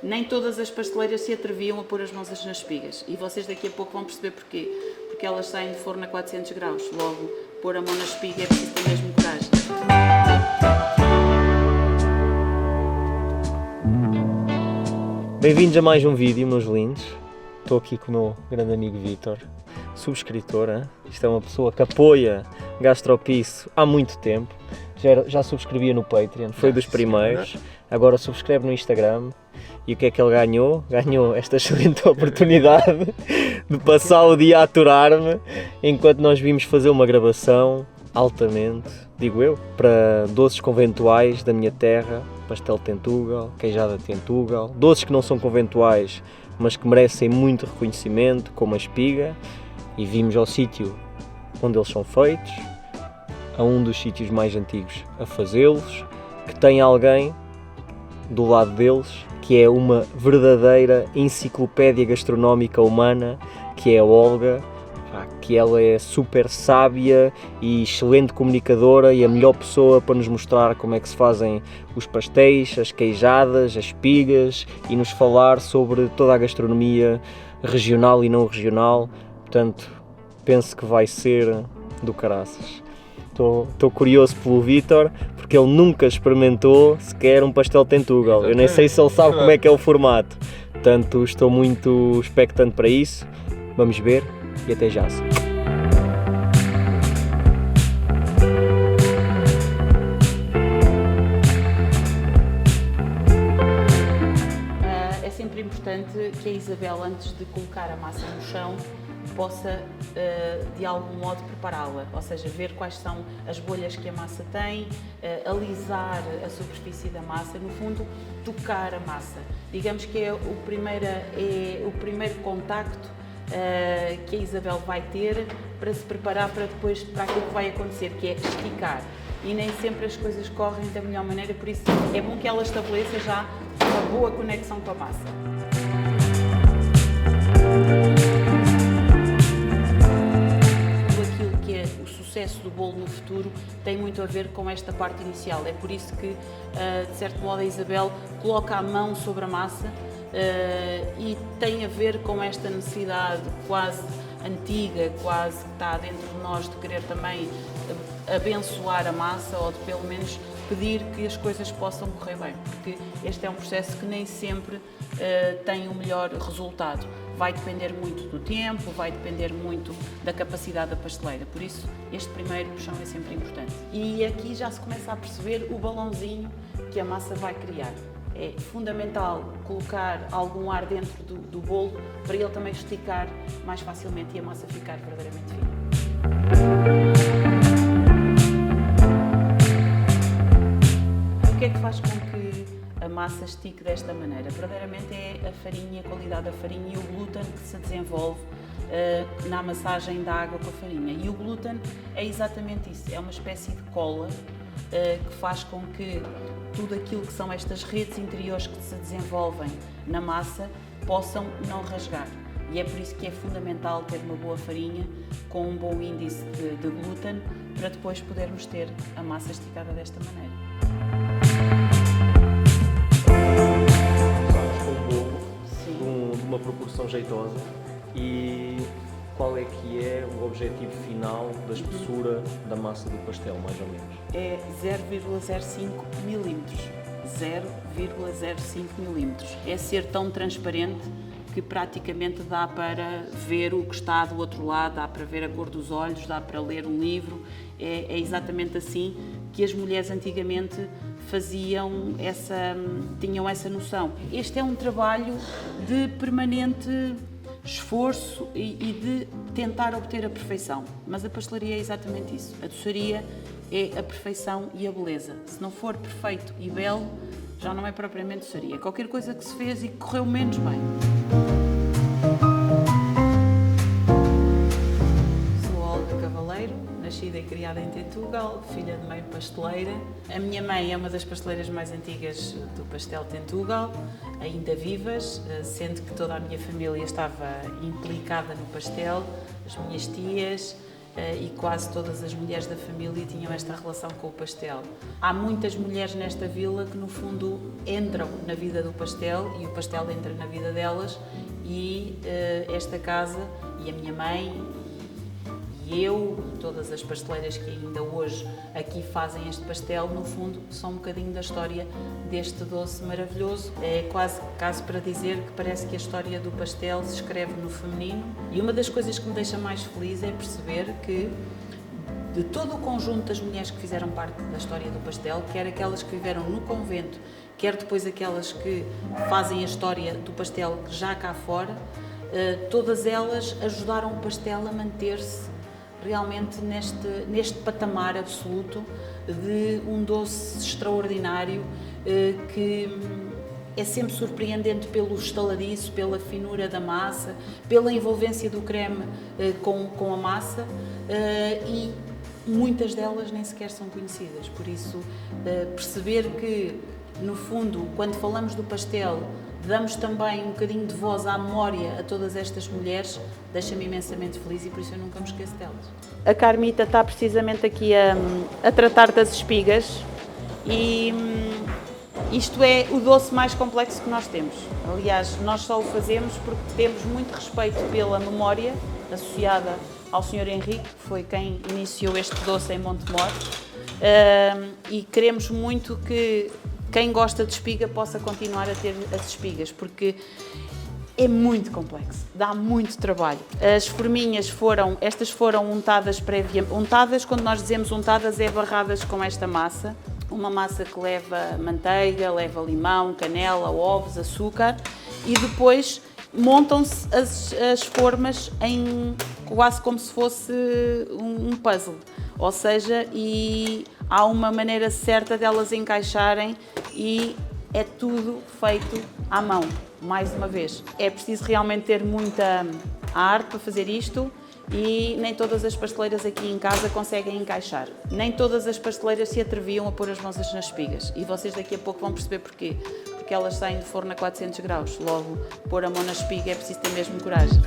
nem todas as pasteleiras se atreviam a pôr as mãos nas espigas. E vocês daqui a pouco vão perceber porquê. Porque elas saem de forno a 400 graus. Logo, pôr a mão na espiga é preciso ter mesmo coragem. Bem-vindos a mais um vídeo, meus lindos. Estou aqui com o meu grande amigo Vítor, subscritor. Hein? Isto é uma pessoa que apoia Gastropisso há muito tempo. Já subscrevia no Patreon, foi dos primeiros. Agora subscreve no Instagram. E o que é que ele ganhou? Ganhou esta excelente oportunidade de passar o dia a aturar-me enquanto nós vimos fazer uma gravação altamente, digo eu, para doces conventuais da minha terra, pastel de Tentugal, queijada de Tentugal, doces que não são conventuais, mas que merecem muito reconhecimento, como a espiga, e vimos ao sítio onde eles são feitos, a um dos sítios mais antigos a fazê-los, que tem alguém do lado deles, que é uma verdadeira enciclopédia gastronómica humana, que é a Olga, que ela é super sábia e excelente comunicadora e a melhor pessoa para nos mostrar como é que se fazem os pastéis, as queijadas, as espigas e nos falar sobre toda a gastronomia regional e não regional. Portanto, penso que vai ser do caraças. Estou curioso pelo Vítor, porque ele nunca experimentou sequer um pastel de Tentugal. Eu nem sei se ele sabe como é que é o formato. Portanto, estou muito expectante para isso. Vamos ver e até já. É sempre importante que a Isabel, antes de colocar a massa no chão, possa de algum modo prepará-la, ou seja, ver quais são as bolhas que a massa tem, alisar a superfície da massa, no fundo tocar a massa. Digamos que é o primeiro contacto que a Isabel vai ter para se preparar para depois para aquilo que vai acontecer, que é esticar. E nem sempre as coisas correm da melhor maneira, por isso é bom que ela estabeleça já uma boa conexão com a massa. O sucesso do bolo no futuro tem muito a ver com esta parte inicial. É por isso que, de certo modo, a Isabel coloca a mão sobre a massa e tem a ver com esta necessidade quase antiga, quase que está dentro de nós, de querer também abençoar a massa ou de pelo menos pedir que as coisas possam correr bem, porque este é um processo que nem sempre tem o melhor resultado. Vai depender muito do tempo, vai depender muito da capacidade da pasteleira, por isso este primeiro puxão é sempre importante. E aqui já se começa a perceber o balãozinho que a massa vai criar. É fundamental colocar algum ar dentro do bolo para ele também esticar mais facilmente e a massa ficar verdadeiramente fina. O que é que faz com que a massa estique desta maneira? Verdadeiramente é a farinha, a qualidade da farinha e o glúten que se desenvolve na amassagem da água com a farinha. E o glúten é exatamente isso, é uma espécie de cola que faz com que tudo aquilo que são estas redes interiores que se desenvolvem na massa possam não rasgar. E é por isso que é fundamental ter uma boa farinha com um bom índice de glúten para depois podermos ter a massa esticada desta maneira. De uma proporção jeitosa. E qual é que é o objetivo final da espessura da massa do pastel, mais ou menos? É 0,05 milímetros. 0,05 milímetros. É ser tão transparente que praticamente dá para ver o que está do outro lado, dá para ver a cor dos olhos, dá para ler um livro. É exatamente assim que as mulheres antigamente tinham essa noção. Este é um trabalho de permanente esforço e de tentar obter a perfeição, mas a pastelaria é exatamente isso. A doçaria é a perfeição e a beleza. Se não for perfeito e belo, já não é propriamente doçaria. Qualquer coisa que se fez e que correu menos bem. Sou Olga Cavaleiro, nascida e criada em Tentugal, filha de mãe pasteleira. A minha mãe é uma das pasteleiras mais antigas do pastel Tentugal, ainda vivas, sendo que toda a minha família estava implicada no pastel, as minhas tias e quase todas as mulheres da família tinham esta relação com o pastel. Há muitas mulheres nesta vila que no fundo entram na vida do pastel e o pastel entra na vida delas, e esta casa e a minha mãe e eu, todas as pasteleiras que ainda hoje aqui fazem este pastel, no fundo são um bocadinho da história deste doce maravilhoso. É quase caso para dizer que parece que a história do pastel se escreve no feminino, e uma das coisas que me deixa mais feliz é perceber que de todo o conjunto das mulheres que fizeram parte da história do pastel, quer aquelas que viveram no convento, quer depois aquelas que fazem a história do pastel já cá fora, todas elas ajudaram o pastel a manter-se realmente neste patamar absoluto de um doce extraordinário, que é sempre surpreendente pelo estaladiço, pela finura da massa, pela envolvência do creme com a massa, e muitas delas nem sequer são conhecidas. Por isso, perceber que, no fundo, quando falamos do pastel, damos também um bocadinho de voz à memória a todas estas mulheres, deixa-me imensamente feliz, e por isso eu nunca me esqueço delas. A Carmita está precisamente aqui a tratar das espigas, e isto é o doce mais complexo que nós temos. Aliás, nós só o fazemos porque temos muito respeito pela memória associada ao Sr. Henrique, que foi quem iniciou este doce em Montemor, e queremos muito que quem gosta de espiga possa continuar a ter as espigas, porque é muito complexo, dá muito trabalho. As forminhas estas foram untadas previamente. Untadas, quando nós dizemos untadas, é barradas com esta massa. Uma massa que leva manteiga, leva limão, canela, ovos, açúcar, e depois montam-se as formas quase como se fosse um puzzle. Ou seja, e há uma maneira certa delas encaixarem, e é tudo feito à mão, mais uma vez. É preciso realmente ter muita arte para fazer isto, e nem todas as pasteleiras aqui em casa conseguem encaixar. Nem todas as pasteleiras se atreviam a pôr as mãos nas espigas, e vocês daqui a pouco vão perceber porquê. Porque elas saem do forno a 400 graus, logo pôr a mão na espiga é preciso ter mesmo coragem.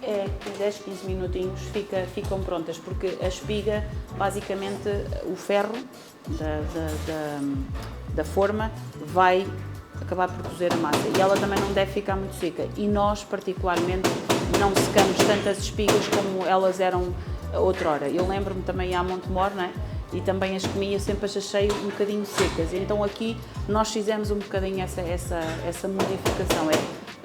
É 10, 15 minutinhos ficam prontas, porque a espiga, basicamente, o ferro da forma vai acabar por cozer a massa, e ela também não deve ficar muito seca, e nós particularmente não secamos tantas espigas como elas eram outrora. Eu lembro-me também à Montemor, não é? E também as comia, sempre as achei um bocadinho secas, então aqui nós fizemos um bocadinho essa modificação,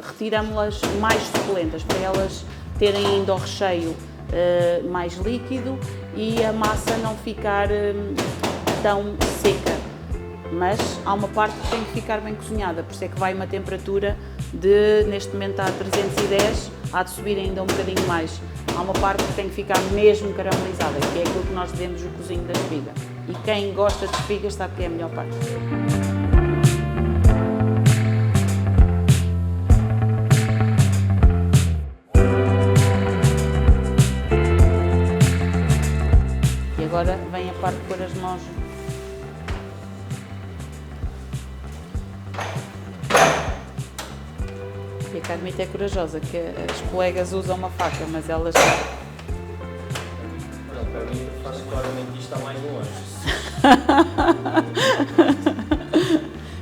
retiramos-las mais suculentas, para elas terem ainda o recheio mais líquido e a massa não ficar tão seca. Mas há uma parte que tem que ficar bem cozinhada, por isso é que vai uma temperatura neste momento está a 310, há de subir ainda um bocadinho mais. Há uma parte que tem que ficar mesmo caramelizada, que é aquilo que nós dizemos o cozinho da espiga. E quem gosta de espigas sabe que é a melhor parte. E agora vem a parte de pôr as mãos. E a Carmita é corajosa, que as colegas usam uma faca, mas elas... Não, para mim faz claramente isto a mais longe.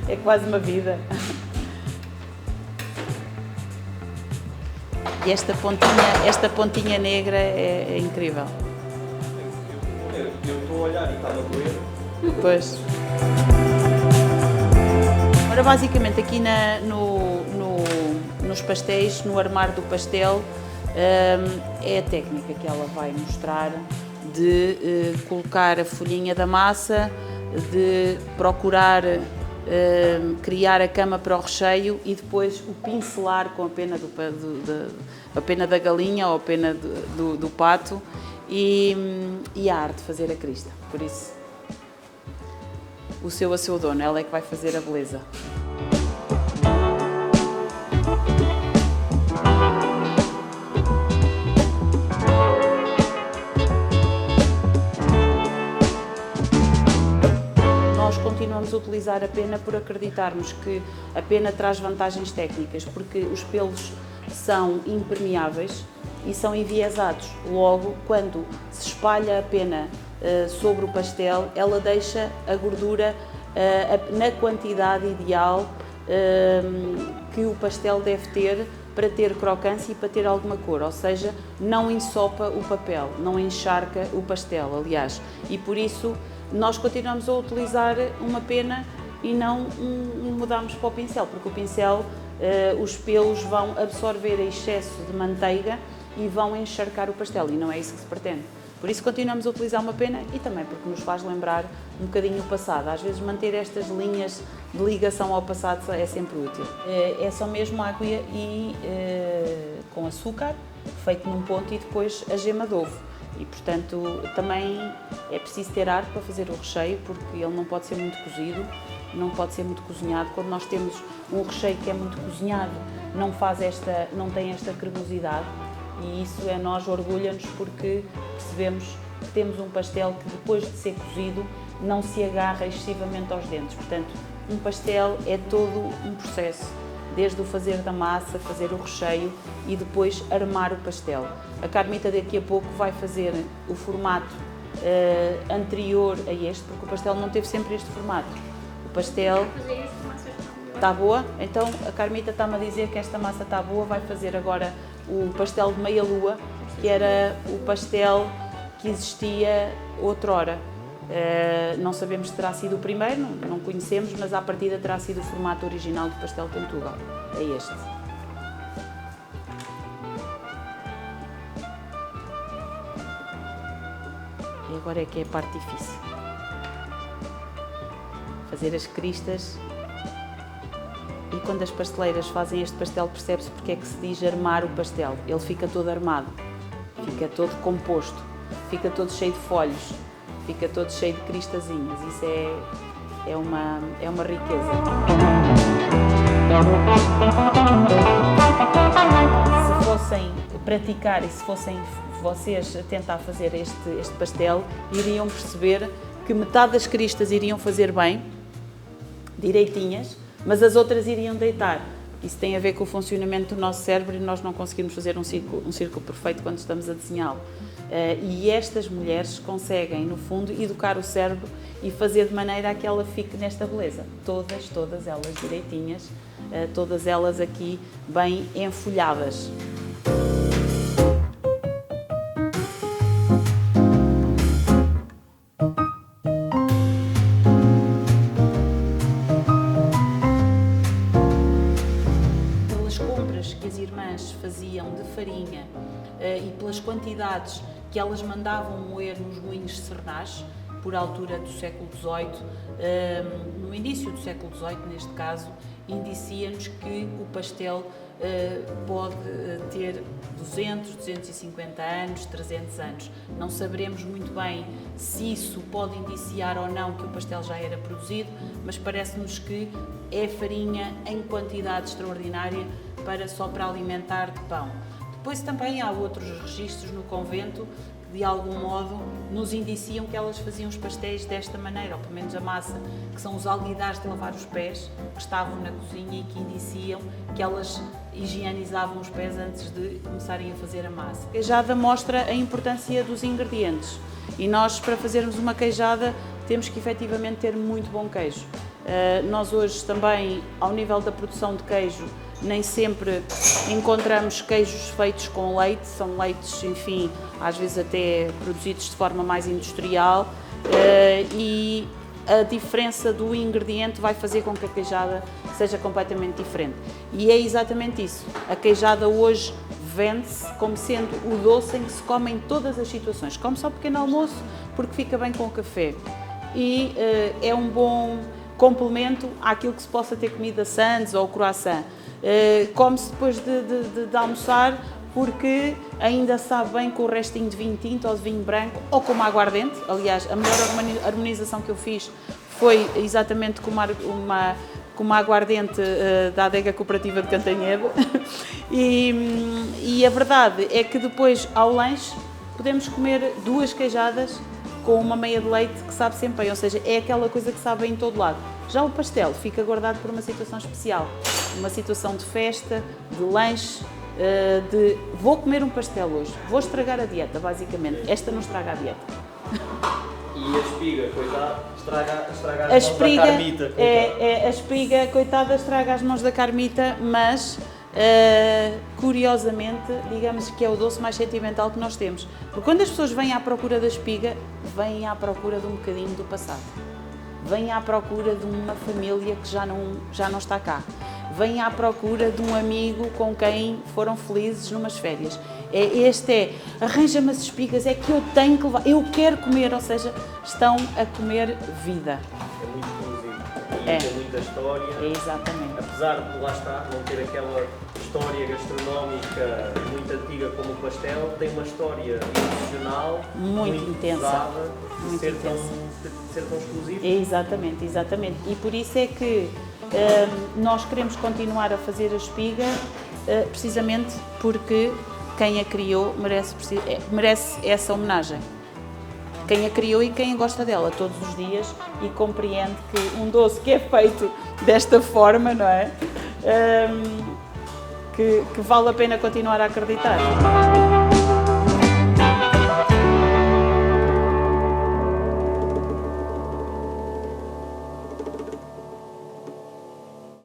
É quase uma vida. E esta pontinha negra é incrível. Eu estou a olhar e está a doer. Pois. Ora, basicamente aqui nos pastéis, no armar do pastel, é a técnica que ela vai mostrar de colocar a folhinha da massa, de procurar criar a cama para o recheio e depois o pincelar com a pena, a pena da galinha ou a pena do pato, e a arte de fazer a crista. Por isso, o seu a seu dono, ela é que vai fazer a beleza. Nós continuamos a utilizar a pena por acreditarmos que a pena traz vantagens técnicas, porque os pelos são impermeáveis e são enviesados. Logo, quando se espalha a pena sobre o pastel, ela deixa a gordura na quantidade ideal que o pastel deve ter para ter crocância e para ter alguma cor, ou seja, não ensopa o papel, não encharca o pastel, aliás, e por isso nós continuamos a utilizar uma pena e não mudamos para o pincel, porque o pincel, os pelos vão absorver excesso de manteiga e vão encharcar o pastel, e não é isso que se pretende. Por isso continuamos a utilizar uma pena e também porque nos faz lembrar um bocadinho o passado. Às vezes manter estas linhas de ligação ao passado é sempre útil. É só mesmo água e com açúcar, feito num ponto, e depois a gema de ovo. E, portanto, também é preciso ter ar para fazer o recheio, porque ele não pode ser muito cozido, não pode ser muito cozinhado. Quando nós temos um recheio que é muito cozinhado, não tem esta cremosidade, e isso nós orgulha-nos porque percebemos que temos um pastel que depois de ser cozido não se agarra excessivamente aos dentes. Portanto, um pastel é todo um processo, desde o fazer da massa, fazer o recheio e depois armar o pastel. A Carmita daqui a pouco vai fazer o formato anterior a este, porque o pastel não teve sempre este formato. O pastel está boa, então a Carmita está-me a dizer que esta massa está boa, vai fazer agora o pastel de meia-lua, que era o pastel que existia outrora. Não sabemos se terá sido o primeiro, não conhecemos, mas à partida terá sido o formato original do pastel de Portugal. É este. E agora é que é a parte difícil. Fazer as cristas. E quando as pasteleiras fazem este pastel, percebe-se porque é que se diz armar o pastel. Ele fica todo armado, fica todo composto, fica todo cheio de folhos, fica todo cheio de cristazinhas. Isso é uma riqueza. Se fossem praticar e se fossem vocês tentar fazer este pastel, iriam perceber que metade das cristas iriam fazer bem, direitinhas, mas as outras iriam deitar. Isso tem a ver com o funcionamento do nosso cérebro e nós não conseguimos fazer um círculo perfeito quando estamos a desenhá-lo. E estas mulheres conseguem, no fundo, educar o cérebro e fazer de maneira a que ela fique nesta beleza. Todas elas direitinhas, todas elas aqui bem enfolhadas. Faziam de farinha e pelas quantidades que elas mandavam moer nos moinhos de Sernás, por altura do século XVIII, no início do século XVIII, neste caso, indicia-nos que o pastel pode ter 200, 250 anos, 300 anos. Não saberemos muito bem se isso pode indiciar ou não que o pastel já era produzido, mas parece-nos que é farinha em quantidade extraordinária só para alimentar de pão. Depois também há outros registros no convento que de algum modo nos indiciam que elas faziam os pastéis desta maneira, ou pelo menos a massa, que são os alguidares de lavar os pés, que estavam na cozinha e que indiciam que elas higienizavam os pés antes de começarem a fazer a massa. A queijada mostra a importância dos ingredientes e nós, para fazermos uma queijada, temos que efetivamente ter muito bom queijo. Nós hoje também, ao nível da produção de queijo, nem sempre encontramos queijos feitos com leite, são leites, enfim, às vezes até produzidos de forma mais industrial, e a diferença do ingrediente vai fazer com que a queijada seja completamente diferente. E é exatamente isso. A queijada hoje vende-se como sendo o doce em que se come em todas as situações. Come-se ao pequeno almoço porque fica bem com o café. E é um bom complemento àquilo que se possa ter comido a sandes ou croissant. Come-se depois de almoçar porque ainda sabe bem com o restinho de vinho tinto ou de vinho branco ou com uma aguardente. Aliás, a melhor harmonização que eu fiz foi exatamente como uma aguardente da adega cooperativa de Cantanhede. E a verdade é que depois, ao lanche, podemos comer 2 queijadas com uma meia de leite que sabe sempre bem, ou seja, é aquela coisa que sabe bem em todo lado. Já o pastel fica guardado por uma situação especial, uma situação de festa, de lanche, de vou comer um pastel hoje, vou estragar a dieta, basicamente. Esta não estraga a dieta. E a espiga, coitada, estraga as A mãos espiga, da Carmita. a espiga, coitada, estraga as mãos da Carmita, mas curiosamente, digamos que é o doce mais sentimental que nós temos. Porque quando as pessoas vêm à procura da espiga, vêm à procura de um bocadinho do passado. Vêm à procura de uma família que já não está cá. Vêm à procura de um amigo com quem foram felizes numas férias. Arranja-me as espigas, é que eu tenho que levar, eu quero comer, ou seja, estão a comer vida. É muito exclusivo, tem muita história. Exatamente. Apesar de, lá está, não ter aquela história gastronómica muito antiga como o pastel, tem uma história emocional muito intensa, pesada, muito ser tão exclusivo. Exatamente. E por isso é que nós queremos continuar a fazer a espiga, precisamente porque quem a criou merece essa homenagem. Quem a criou e quem gosta dela todos os dias e compreende que um doce que é feito desta forma, não é? Que vale a pena continuar a acreditar.